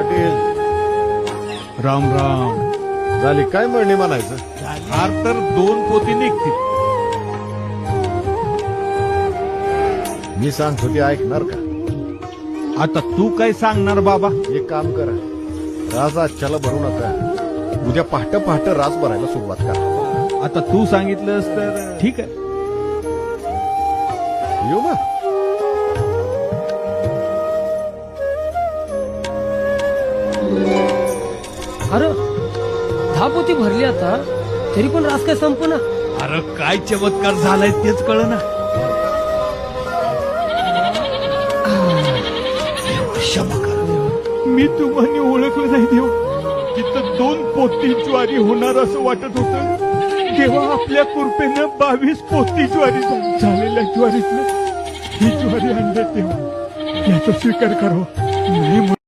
पाटील राम राम. झाली काय म्हणणे म्हणायचं. हार तर 2 पोती निघतील. मी सांगतो ते ऐकणार का. आता तू काय सांगणार बाबा. एक काम करा, राज आजच्याला भरू नका, उद्या पहाटे पहाटे राज भरायला सुरुवात करा. आता तू सांगितलंस तर ठीक आहे. येऊ ना. अरे 10 पोती भरली आता, तरी पण रास काय संपना. अरे काय चमत्कार झालाय तेच कळ ना. क्षमा करा, मी तुम्हाला ओळखलं नाही देव. तिथं 2 पोती ज्वारी होणार असं वाटत होतं, तेव्हा आपल्या कृपेनं 22 पोती ज्वारी झालेल्या ज्वारीतनं ही ज्वारी आणली. तेव्हा याचा स्वीकार करावा. नाही